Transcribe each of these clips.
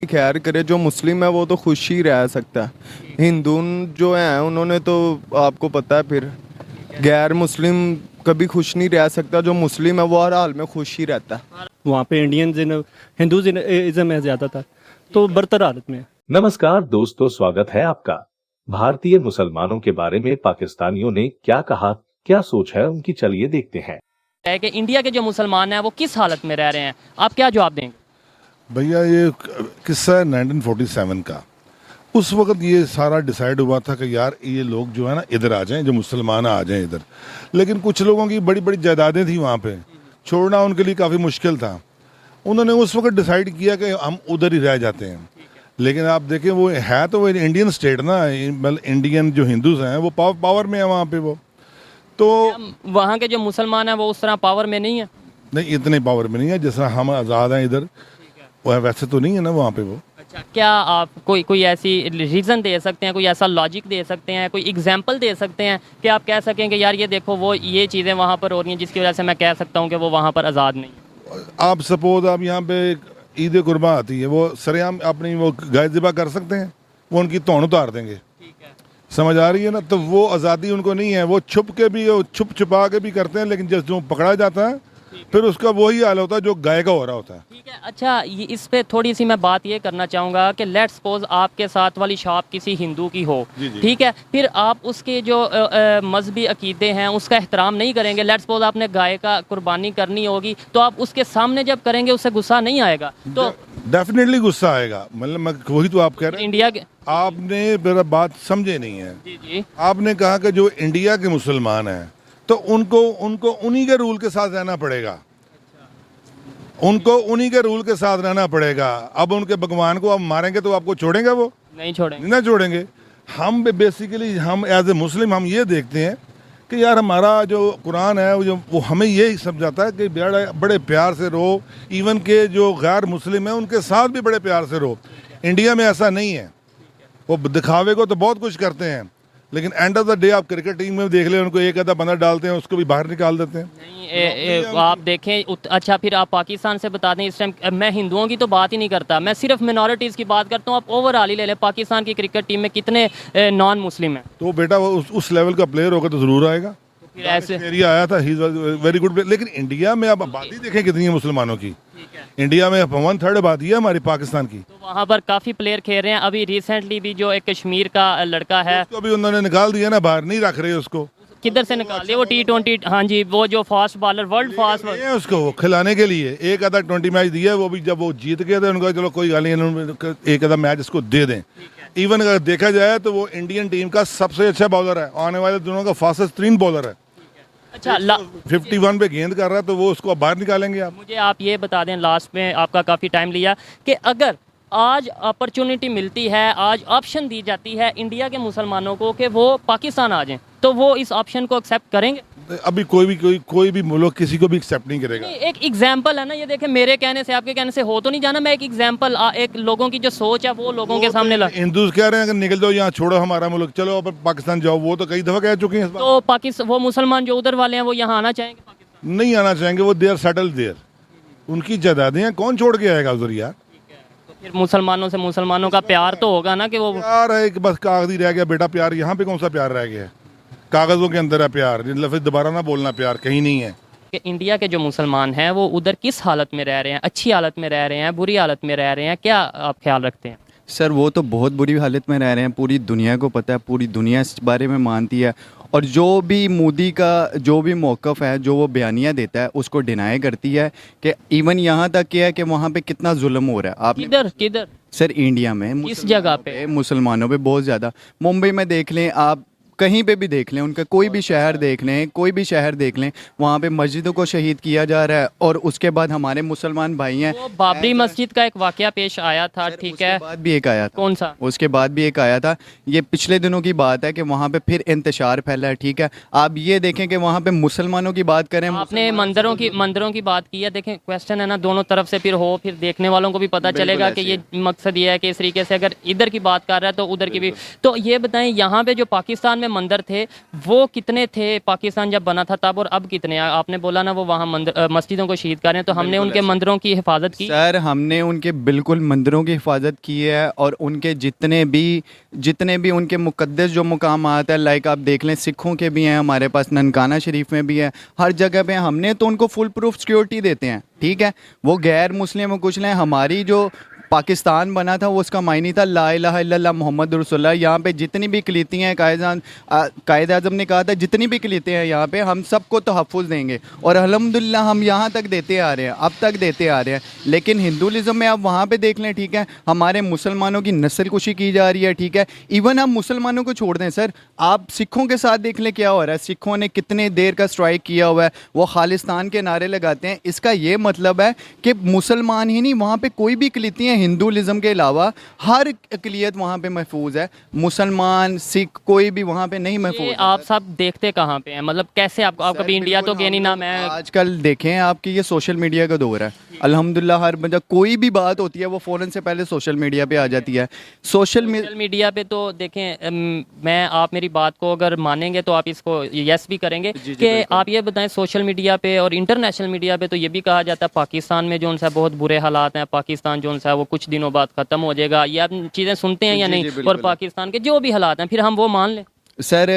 खैर करे, जो मुस्लिम है वो तो खुश ही रह सकता है। हिंदू जो हैं उन्होंने तो आपको पता है, फिर गैर मुस्लिम कभी खुश नहीं रह सकता, जो मुस्लिम है वो हर हाल में खुश ही रहता है। वहाँ पे इंडियन हिंदूइज्म है ज़्यादातर, तो बरतर हालत में है। नमस्कार दोस्तों, स्वागत है आपका। भारतीय मुसलमानों के बारे में पाकिस्तानियों ने क्या कहा, क्या सोच है उनकी, चलिए देखते हैं। है कि इंडिया के जो मुसलमान हैं वो किस हालत में रह रहे हैं, आप क्या जवाब देंगे? भैया ये किस्सा है 1947 का। उस वक्त ये सारा डिसाइड हुआ था कि यार ये लोग जो है ना इधर आ जाएं, जो मुसलमान आ जाएं इधर। लेकिन कुछ लोगों की बड़ी बड़ी जायदादें थी वहाँ पे, छोड़ना उनके लिए काफ़ी मुश्किल था। उन्होंने उस वक्त डिसाइड किया कि हम उधर ही रह जाते हैं। लेकिन आप देखें वो है तो वो इंडियन स्टेट ना, मतलब इंडियन जो हिंदूज हैं वो पावर में है वहाँ पे। वो तो वहाँ के जो मुसलमान हैं वो उस तरह पावर में नहीं है। नहीं, इतने पावर में नहीं है जैसा हम आज़ाद हैं इधर, वो वैसे तो नहीं है ना वहाँ पे वो। अच्छा, क्या आप कोई ऐसी रीज़न दे सकते हैं, कोई ऐसा लॉजिक दे सकते हैं, कोई एग्जांपल दे सकते हैं कि आप कह सकें कि यार ये देखो वो ये चीज़ें वहाँ पर हो रही हैं जिसकी वजह से मैं कह सकता हूँ कि वो वहाँ पर आज़ाद नहीं है? आप सपोज आप यहाँ पे ईद कुर्बान आती है, वो सरेआम अपनी वो गाय ज़िबा कर सकते हैं, वो उनकी तौन उतार देंगे। समझ आ रही है ना? तो वो आज़ादी उनको नहीं है। वो छुप के भी, छुप छुपा के भी करते हैं, लेकिन जब जो पकड़ा जाता है फिर उसका वही हाल होता है जो गाय का हो रहा होता है। ठीक है। अच्छा, ये इस पे थोड़ी सी मैं बात ये करना चाहूँगा कि लेट्स सपोज आपके साथ वाली शॉप किसी हिंदू की हो, ठीक है, फिर आप उसके जो मजहबी अकीदे हैं उसका एहतराम नहीं करेंगे। लेट्स सपोज आपने गाय का कुर्बानी करनी होगी तो आप उसके सामने जब करेंगे उससे गुस्सा नहीं आएगा? तो डेफिनेटली गुस्सा आएगा। मतलब मैं वही तो आप कह रहे हैं, इंडिया के आपने मेरा बात समझे नहीं है। जी आपने कहा कि जो इंडिया के मुसलमान हैं तो उनको उन्हीं के रूल के साथ रहना पड़ेगा। उनको उन्हीं के रूल के साथ रहना पड़ेगा। अब उनके भगवान को आप मारेंगे तो आपको छोड़ेंगे? वो नहीं छोड़ेंगे। ना छोड़ेंगे। हम बेसिकली हम एज ए मुस्लिम हम ये देखते हैं कि यार हमारा जो कुरान है वो हमें ये समझाता है कि बड़े प्यार से रहो। इवन के जो गैर मुस्लिम है उनके साथ भी बड़े प्यार से रहो। इंडिया में ऐसा नहीं है। वो दिखावे को तो बहुत कुछ करते हैं, लेकिन एंड ऑफ द डे आप क्रिकेट टीम में देख लें, उनको एक आधा बंदा डालते हैं, उसको भी बाहर निकाल देते हैं। नहीं, आप देखें अच्छा, फिर आप पाकिस्तान से बता दें। इस टाइम मैं हिंदुओं की तो बात ही नहीं करता, मैं सिर्फ मिनॉरिटीज़ की बात करता हूँ। आप ओवरऑल ही ले लें, पाकिस्तान की क्रिकेट टीम में कितने नॉन मुस्लिम हैं? तो बेटा वो उस लेवल का प्लेयर होगा तो ज़रूर आएगा। फिर ऐसे एरिया आया था, he is very good player. लेकिन इंडिया में आप आबादी देखें कितनी है मुसलमानों की। इंडिया में 1/3 आबादी है हमारी पाकिस्तान की। तो वहाँ पर काफ़ी प्लेयर खेल रहे हैं। अभी रिसेंटली भी जो एक कश्मीर का लड़का है, उसको भी उन्होंने निकाल दिया ना, बाहर नहीं रख रहे उसको। किधर से निकाल दिया? वो T20, हाँ जी, वो जो फास्ट बॉलर, वर्ल्ड फास्ट है उसको वो खिलाने के लिए एक आधा 20 मैच दिया। वो भी जब वो जीत गए थे उनको चलो कोई गाल नहीं, एक आधा मैच इसको दे दें। इवन अगर देखा जाए तो वो इंडियन टीम का सबसे अच्छा बॉलर है, आने वाले दिनों का फास्टेस्ट 3 बॉलर है। अच्छा 51 पे गेंद कर रहा है तो वो उसको बाहर निकालेंगे आप। मुझे आप ये बता दें, लास्ट में आपका काफ़ी टाइम लिया, कि अगर आज अपॉर्चुनिटी मिलती है, आज ऑप्शन दी जाती है इंडिया के मुसलमानों को कि वो पाकिस्तान आ जाएं, तो वो इस ऑप्शन को एक्सेप्ट करेंगे? अभी कोई भी मुल्क किसी को भी एक्सेप्ट नहीं करेगा। एक एग्जाम्पल है ना, ये देखें, मेरे कहने से आपके कहने से हो तो नहीं जाना। मैं एक एग्जाम्पल, एक लोगों की जो सोच है वो लोगों के सामने ला। हिंदूज कह रहे हैं कि निकल जाओ यहाँ, छोड़ो हमारा मुल्क, चलो अब पाकिस्तान जाओ। वो तो कई दफा कह चुके हैं। तो पाकिस्तान, वो मुसलमान जो उधर वाले हैं वो यहाँ आना चाहेंगे? पाकिस्तान नहीं आना चाहेंगे, वो देर सेटल देर। उनकी जायदादें हैं, कौन छोड़ के आएगा उधर यार? तो फिर मुसलमानों से मुसलमानों का प्यार तो होगा ना, कि वो प्यार है कि बस कागज ही रह गया बेटा। प्यार यहाँ पे कौन सा प्यार रह गया है? कागजों के अंदर है प्यार। लफ्ज़ दोबारा ना बोलना, प्यार कहीं नहीं है। कि इंडिया के जो मुसलमान हैं वो उधर किस हालत में रह रहे हैं? अच्छी हालत में रह रहे हैं, बुरी हालत में रह रहे हैं? क्या आप ख्याल रखते हैं? सर वो तो बहुत बुरी हालत में रह रहे हैं, पूरी दुनिया को पता है, पूरी दुनिया इस बारे में मानती है। और जो भी मोदी का जो भी मौक़िफ़ है, जो वो बयानियाँ देता है, उसको डिनाई करती है। कि इवन यहाँ तक क्या है कि वहाँ पे कितना जुल्म हो रहा है। आप किधर? सर इंडिया में किस जगह पे? मुसलमानों पे बहुत ज़्यादा। मुंबई में देख लें आप, कहीं पे भी देख लें, उनका कोई भी शहर देख लें, कोई भी शहर देख लें, वहाँ पे मस्जिदों को शहीद किया जा रहा है। और उसके बाद हमारे मुसलमान भाई हैं, वो बाबरी मस्जिद का एक वाकया पेश आया था, ठीक है, उसके बाद भी एक आया था। कौन सा? उसके बाद भी एक आया था, ये पिछले दिनों की बात है कि वहाँ पे फिर इंतशार फैला है। ठीक है, आप ये देखें कि वहाँ पे मुसलमानों की बात करें, आपने मंदिरों की बात की है। देखें, क्वेश्चन है ना, दोनों तरफ से फिर हो, फिर देखने वालों को भी पता चलेगा कि ये मकसद ये है कि इस तरीके से अगर इधर की बात कर रहा है तो उधर की भी। तो ये बताएं, यहाँ पे जो पाकिस्तान में मंदिर थे वो कितने थे पाकिस्तान जब बना था तब, और अब कितने हैं? आपने बोला ना वो वहाँ मस्जिदों को शहीद कर रहे हैं, तो हमने उनके मंदिरों की हिफाजत की। सर हमने उनके बिल्कुल मंदिरों की हिफाजत की है, और उनके जितने भी उनके मुक़द्दस जो मुकामात है, लाइक आप देख लें सिखों के भी हैं हमारे पास, ननकाना शरीफ में भी है, हर जगह पे हमने तो उनको फुल प्रूफ सिक्योरिटी देते हैं। ठीक है, वो गैर मुस्लिम कुछ लें, हमारी जो पाकिस्तान बना था वो उसका मायने था ला इलाहा इल्लल्लाह मोहम्मद रसूलुल्लाह। यहाँ पे जितनी भी कलीती हैं कायद आज़म ने कहा था जितनी भी कलीते हैं यहाँ पे हम सबको तहफ़्फ़ुज़ देंगे, और अल्हम्दुलिल्लाह हम यहाँ तक देते आ रहे हैं, अब तक देते आ रहे हैं। लेकिन हिंदुइज़्म में आप वहाँ पे देख लें, ठीक है, हमारे मुसलमानों की नस्लकुशी की जा रही है। ठीक है, इवन हम मुसलमानों को छोड़ दें सर, आप सिखों के साथ देख लें क्या हो रहा है। सिखों ने कितने देर का स्ट्राइक किया हुआ है, वो खालिस्तान के नारे लगाते हैं। इसका ये मतलब है कि मुसलमान ही नहीं, वहाँ पे कोई भी कलीती हैं हिंदुइज़्म के अलावा हर अक़लियत वहाँ पे महफूज है, मुसलमान सिख कोई भी वहाँ पे नहीं महफूज है। आप सब देखते कहाँ पे हैं, मतलब कैसे आप कभी इंडिया तो गए नहीं ना। मैं आजकल देखें आपकी ये सोशल मीडिया का दौर है, अल्हम्दुलिल्लाह हर बंदा कोई भी बात होती है वो फ़ौरन से पहले सोशल मीडिया पे आ जाती है। सोशल मीडिया पे तो देखें, मैं आप मेरी बात को अगर मानेंगे तो आप इसको यस भी करेंगे कि आप ये बताएं, सोशल मीडिया पे और इंटरनेशनल मीडिया पे तो ये भी कहा जाता है पाकिस्तान में जो उनसे बहुत बुरे हालात हैं, पाकिस्तान जो उनसे वो कुछ दिनों बाद ख़त्म हो जाएगा, ये आप चीज़ें सुनते हैं या नहीं? और पाकिस्तान के जो भी हालात हैं फिर हम वो मान लें? सर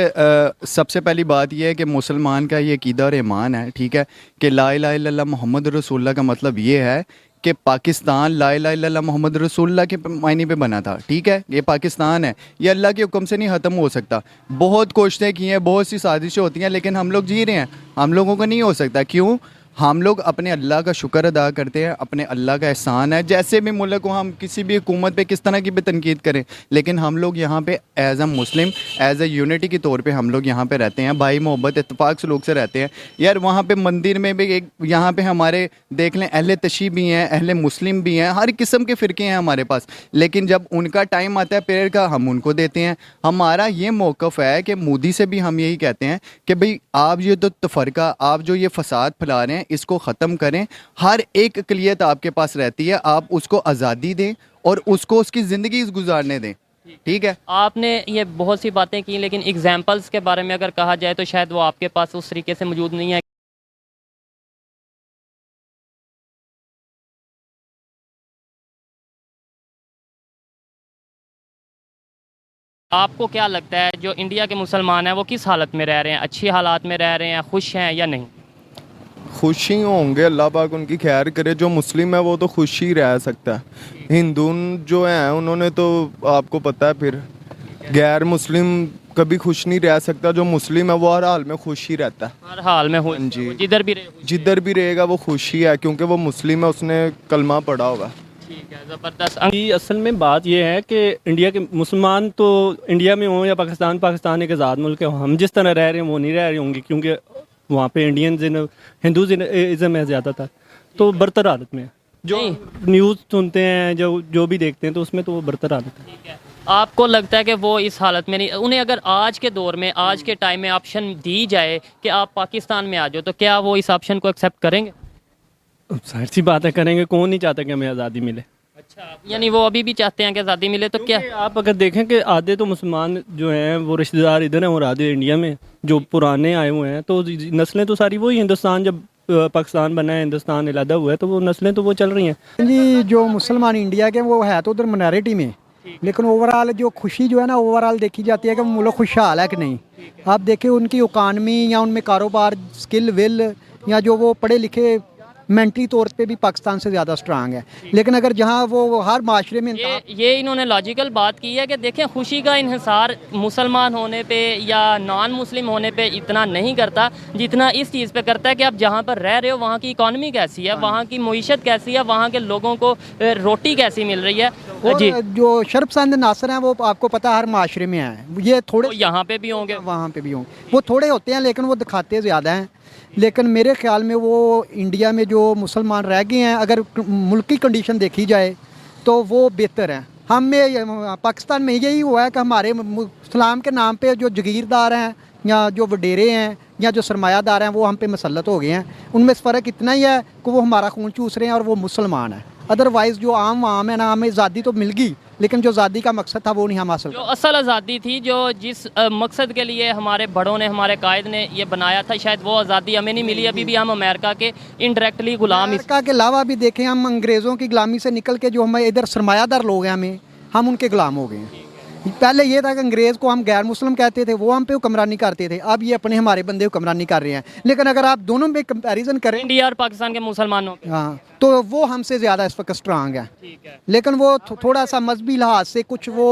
सबसे पहली बात यह है कि मुसलमान का ये अक़ीदा और ईमान है, ठीक है, कि ला इलाहा इल्लल्लाह मोहम्मद रसूलुल्लाह का मतलब ये है कि पाकिस्तान ला इलाहा इल्लल्लाह मोहम्मद रसूलुल्लाह के मायने पे बना था। ठीक है, ये पाकिस्तान है, ये अल्लाह के हुक्म से नहीं ख़त्म हो सकता। बहुत कोशिशें की हैं, बहुत सी साजिशें होती हैं, लेकिन हम लोग जी रहे हैं, हम लोगों को नहीं हो सकता। क्यों? हम लोग अपने अल्लाह का शुक्र अदा करते हैं, अपने अल्लाह का एहसान है। जैसे भी मुल्क को हम किसी भी हुकूमत पे किस तरह की भी तनकीद करें, लेकिन हम लोग यहाँ पे as a Muslim as a unity के तौर पे हम लोग यहाँ पे रहते हैं, भाई मोहब्बत इत्तेफाक सलूक से रहते हैं। यार वहाँ पे मंदिर में भी एक, यहाँ पे हमारे देख लें अहले तशी भी हैं, अहले मुस्लिम भी हैं, हर किस्म के फ़िरके हैं हमारे पास। लेकिन जब उनका टाइम आता है प्रेयर का, हम उनको देते हैं। हमारा ये मौक़िफ़ है कि मोदी से भी हम यही कहते हैं कि भाई आप ये तो तफ़रका, आप जो ये फ़साद फैला रहे हैं इसको ख़त्म करें। हर एक अक़लियत आपके पास रहती है, आप उसको आज़ादी दें और उसको उसकी ज़िंदगी गुजारने दें। ठीक है, आपने ये बहुत सी बातें की, लेकिन एग्जाम्पल्स के बारे में अगर कहा जाए तो शायद वो आपके पास उस तरीके से मौजूद नहीं है। आपको क्या लगता है जो इंडिया के मुसलमान हैं वो किस हालत में रह रहे हैं? अच्छी हालात में रह रहे हैं, खुश हैं या नहीं? खुश ही होंगे, अल्लाह पाक उनकी खैर करे। जो मुस्लिम है वो तो खुश ही रह सकता है, हिंदू जो हैं उन्होंने तो आपको पता है, फिर गैर मुस्लिम कभी खुश नहीं रह सकता। जो मुस्लिम है वो हर हाल में खुश ही रहता है, हर हाल में खुश, जी, जिधर भी रहेगा वो खुश ही है, क्योंकि वो मुस्लिम है, उसने कलमा पढ़ा होगा। ठीक है, ज़बरदस्त। असल में बात यह है कि इंडिया के मुसलमान तो इंडिया में हों या पाकिस्तान एक आज़ाद मुल्क है, हम जिस तरह रह रहे हैं वो नहीं रह रहे होंगे, क्योंकि वहाँ पे हिंदुइज़्म है ज़्यादातर, तो बरतर हालत में है। जो न्यूज़ सुनते हैं, जो भी देखते हैं, तो उसमें तो वो बरतर हालत है। ठीक है, आपको लगता है कि वो इस हालत में नहीं, उन्हें अगर आज के दौर में, आज के टाइम में ऑप्शन दी जाए कि आप पाकिस्तान में आ जाओ, तो क्या वो इस ऑप्शन को एक्सेप्ट करेंगे? जाहिर सी बात है करेंगे, कौन नहीं चाहता कि हमें आज़ादी मिले। अच्छा, यानी वो अभी भी चाहते हैं कि आज़ादी मिले, तो क्या आप अगर देखें कि आधे तो मुसलमान जो हैं वो रिश्तेदार इधर हैं और आधे इंडिया में, जो पुराने आए हुए हैं, तो नस्लें तो सारी वही, हिंदुस्तान जब पाकिस्तान बना है, हिंदुस्तान अलहदा हुआ है, तो वो नस्लें तो वो चल रही हैं जी। जो मुसलमान इंडिया के वो है तो उधर माइनॉरिटी में, लेकिन ओवरऑल जो खुशी जो है ना, ओवरऑल देखी जाती है कि मुल्क खुशहाल है कि नहीं। आप देखें उनकी इकानमी या उनमें कारोबार, स्किल, विल, या जो वो पढ़े लिखे मेंटली तौर पे भी पाकिस्तान से ज़्यादा स्ट्रांग है। लेकिन अगर जहाँ वो हर माशरे में ये इन्होंने लॉजिकल बात की है कि देखें खुशी का इन्हिसार मुसलमान होने पे या नॉन मुस्लिम होने पे इतना नहीं करता जितना इस चीज़ पे करता है कि आप जहाँ पर रह रहे हो वहाँ की इकॉनमी कैसी है, वहाँ की मईशत कैसी है, वहाँ के लोगों को रोटी कैसी मिल रही है। जी, जो शर्पसंद नासर हैं वो आपको पता है हर माशरे में हैं, ये थोड़े यहाँ पे भी होंगे, वहाँ पे भी होंगे, वो थोड़े होते हैं लेकिन वो दिखाते ज़्यादा हैं। लेकिन मेरे ख्याल में वो इंडिया में जो मुसलमान रह गए हैं, अगर मुल्क की कंडीशन देखी जाए तो वो बेहतर है। हमें पाकिस्तान में यही हुआ है कि हमारे इस्लाम के नाम पे जो जगीरदार हैं या जो वडेरे हैं या जो सरमायादार हैं वो हम पे मसलत हो गए हैं। उनमें फ़र्क इतना ही है कि वो हमारा खून चूस रहे हैं और वो मुसलमान है। अदरवाइज़ जो आम है ना, हमें आज़ादी तो मिल गई लेकिन जो आज़ादी का मकसद था वो नहीं हम हासिल जो कर असल आज़ादी थी, जो जिस मकसद के लिए हमारे बड़ों ने, हमारे कायद ने ये बनाया था, शायद वो आज़ादी हमें नहीं मिली। अभी भी हम अमेरिका के इनडायरेक्टली गुलाम अमेरिका के अलावा भी देखें, हम अंग्रेज़ों की गुलामी से निकल के जो हमारे इधर सरमायादार लोग हैं, हम उनके गुलाम हो गए हैं। पहले ये था कि अंग्रेज़ को हम गैर मुस्लिम कहते थे, वो हम पे हुक्मरानी करते थे, अब ये अपने हमारे बंदे हुक्मरानी कर रहे हैं। लेकिन अगर आप दोनों में कंपैरिजन करें, इंडिया और पाकिस्तान के मुसलमानों पे। हाँ, तो वो हमसे ज़्यादा इस वक्त स्ट्रांग है। ठीक है। लेकिन वो थोड़ा सा मजहबी लिहाज से कुछ वो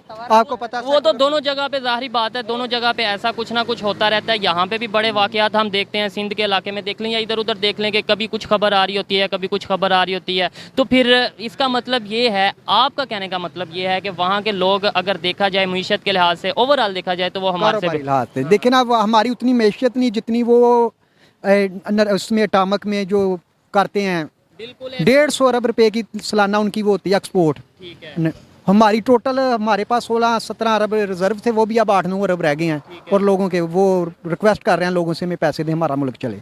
आपको पता, वो तो दोनों जगह पे ज़ाहिर बात है, दोनों जगह पे ऐसा कुछ ना कुछ होता रहता है। यहाँ पे भी बड़े वाक़यात हम देखते हैं, सिंध के इलाके में देख लें या इधर उधर देख लें कि कभी कुछ खबर आ रही होती है, कभी कुछ खबर आ रही होती है। तो फिर इसका मतलब ये है, आपका कहने का मतलब ये है कि वहाँ के लोग अगर देखा जाए मीशत के लिहाज से, ओवरऑल देखा जाए तो वो हमारे से लिहाज से देखिए ना, वो हमारी उतनी मैशियत नहीं जितनी वो उसमें एटामक में जो करते हैं। बिल्कुल 150 अरब रुपए की सालाना उनकी वो होती है एक्सपोर्ट। ठीक है। हमारी टोटल हमारे पास 16-17 अरब रिजर्व थे, वो भी अब 8-9 अरब रह गए हैं। और लोगों के वो रिक्वेस्ट कर रहे हैं लोगों से, हमें पैसे दें, हमारा मुल्क चले।